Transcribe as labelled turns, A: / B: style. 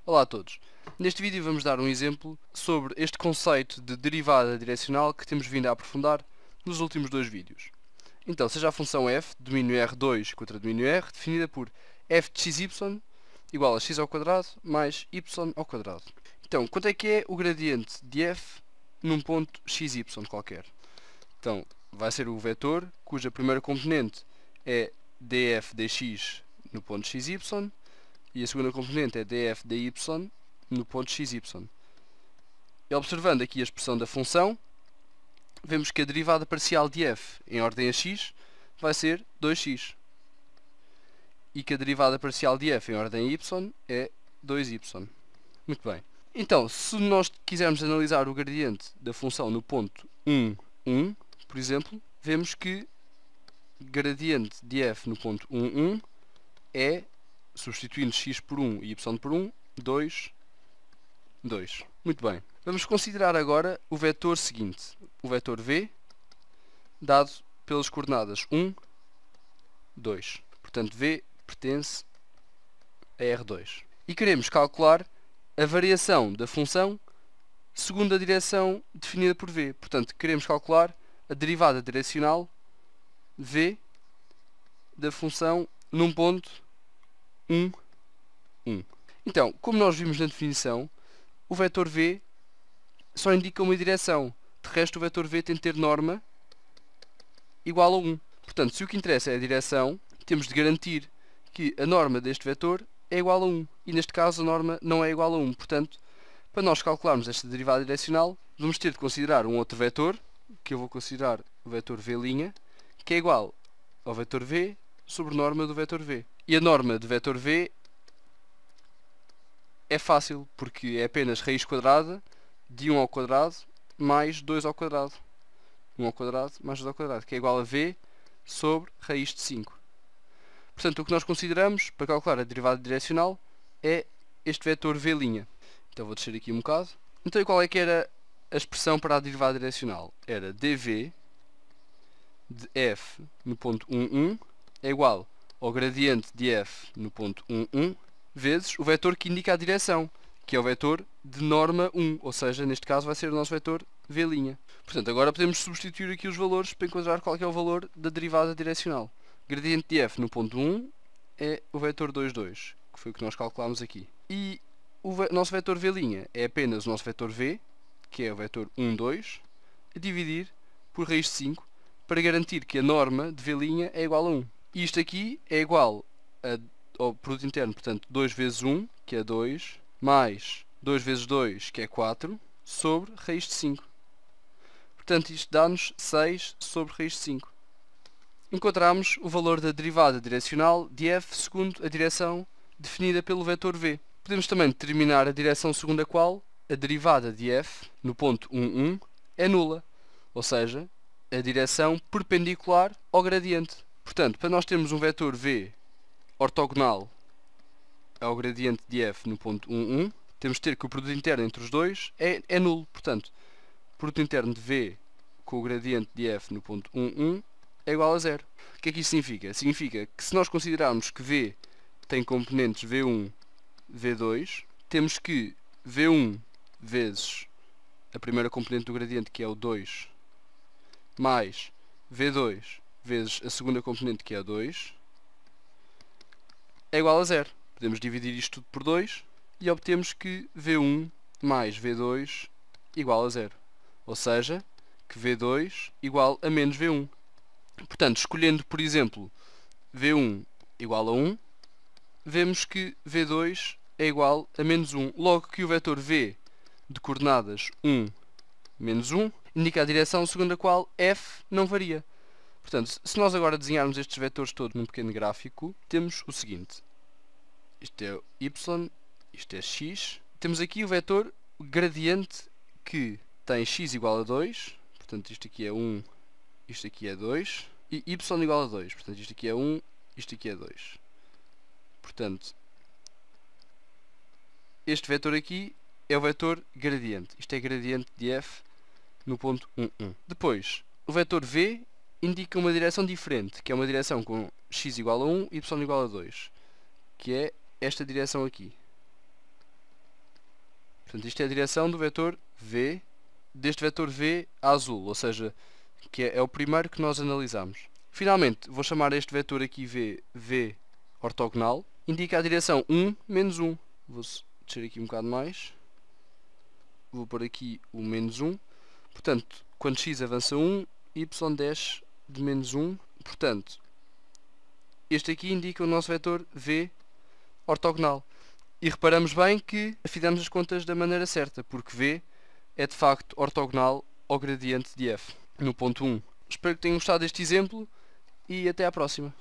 A: Olá a todos. Neste vídeo vamos dar um exemplo sobre este conceito de derivada direcional que temos vindo a aprofundar nos últimos dois vídeos. Então, seja a função f, domínio R2 contra domínio R, definida por f de xy igual a x ao quadrado mais y ao quadrado. Então, quanto é que é o gradiente de f num ponto xy qualquer? Então, vai ser o vetor cuja primeira componente é df dx no ponto xy e a segunda componente é df dy no ponto xy. E observando aqui a expressão da função, vemos que a derivada parcial de f em ordem a x vai ser 2x. E que a derivada parcial de f em ordem a y é 2y. Muito bem. Então, se nós quisermos analisar o gradiente da função no ponto 1, 1, por exemplo, vemos que gradiente de f no ponto 1, 1 é, substituindo x por 1 e y por 1, 2, 2. Muito bem. Vamos considerar agora o vetor seguinte, o vetor v, dado pelas coordenadas 1, 2. Portanto, v pertence a R2. E queremos calcular a variação da função segundo a direção definida por v. Portanto, queremos calcular a derivada direcional v da função num ponto 1, 1. Então, como nós vimos na definição, o vetor v só indica uma direção. De resto, o vetor v tem de ter norma igual a 1. Portanto, se o que interessa é a direção, temos de garantir que a norma deste vetor é igual a 1. E neste caso, a norma não é igual a 1. Portanto, para nós calcularmos esta derivada direcional, vamos ter de considerar um outro vetor, que eu vou considerar o vetor v', que é igual ao vetor v sobre norma do vetor v. E a norma do vetor v é fácil, porque é apenas raiz quadrada de 1 ao quadrado mais 2 ao quadrado. 1 ao quadrado mais 2 ao quadrado, que é igual a v sobre raiz de 5. Portanto, o que nós consideramos para calcular a derivada direcional é este vetor v'. Então vou descer aqui um bocado. Então, qual é que era a expressão para a derivada direcional? Era dv de f no ponto 1, 1 é igual ao gradiente de f no ponto 1, 1 vezes o vetor que indica a direção, que é o vetor de norma 1, ou seja, neste caso vai ser o nosso vetor v'. Portanto, agora podemos substituir aqui os valores para encontrar qual é o valor da derivada direcional. Gradiente de f no ponto 1 é o vetor 2, 2, que foi o que nós calculámos aqui. E o nosso vetor v' é apenas o nosso vetor v, que é o vetor 1, 2, a dividir por raiz de 5, para garantir que a norma de v' é igual a 1. E isto aqui é igual ao produto interno, portanto, 2 vezes 1, que é 2, mais 2 vezes 2, que é 4, sobre raiz de 5. Portanto, isto dá-nos 6 sobre raiz de 5. Encontramos o valor da derivada direcional de f segundo a direção definida pelo vetor v. Podemos também determinar a direção segundo a qual a derivada de f no ponto 1, 1 é nula, ou seja, a direção perpendicular ao gradiente. Portanto, para nós termos um vetor v ortogonal ao gradiente de f no ponto 1, 1, temos de ter que o produto interno entre os dois é nulo. Portanto, o produto interno de v com o gradiente de f no ponto 1, 1 é igual a 0. O que é que isto significa? Significa que se nós considerarmos que v tem componentes v1, v2, temos que v1 vezes a primeira componente do gradiente, que é o 2, mais v2 vezes a segunda componente, que é o 2, é igual a 0. Podemos dividir isto tudo por 2 e obtemos que v1 mais v2 igual a 0. Ou seja, que v2 igual a menos v1. Portanto, escolhendo, por exemplo, v1 igual a 1, vemos que v2 é igual a menos 1. Logo que o vetor v de coordenadas 1, menos 1, indica a direção segundo a qual f não varia. Portanto, se nós agora desenharmos estes vetores todos num pequeno gráfico, temos o seguinte. Isto é y, isto é x. Temos aqui o vetor gradiente que tem x igual a 2. Portanto, isto aqui é 1, isto aqui é 2. E y igual a 2. Portanto, isto aqui é 1, isto aqui é 2. Portanto, este vetor aqui é o vetor gradiente. Isto é gradiente de f no ponto 1, 1. Depois, o vetor v indica uma direção diferente, que é uma direção com x igual a 1, y igual a 2, que é esta direção aqui. Portanto, isto é a direção do vetor V, deste vetor V azul, ou seja, que é o primeiro que nós analisamos. Finalmente, vou chamar este vetor aqui V ortogonal, indica a direção 1, menos 1. Vou descer aqui um bocado mais. Vou pôr aqui o menos 1. Portanto, quando x avança 1, y desce de menos 1. Portanto, este aqui indica o nosso vetor V ortogonal. E reparamos bem que fizemos as contas da maneira certa, porque V é de facto ortogonal ao gradiente de f, no ponto 1. Espero que tenham gostado deste exemplo e até à próxima.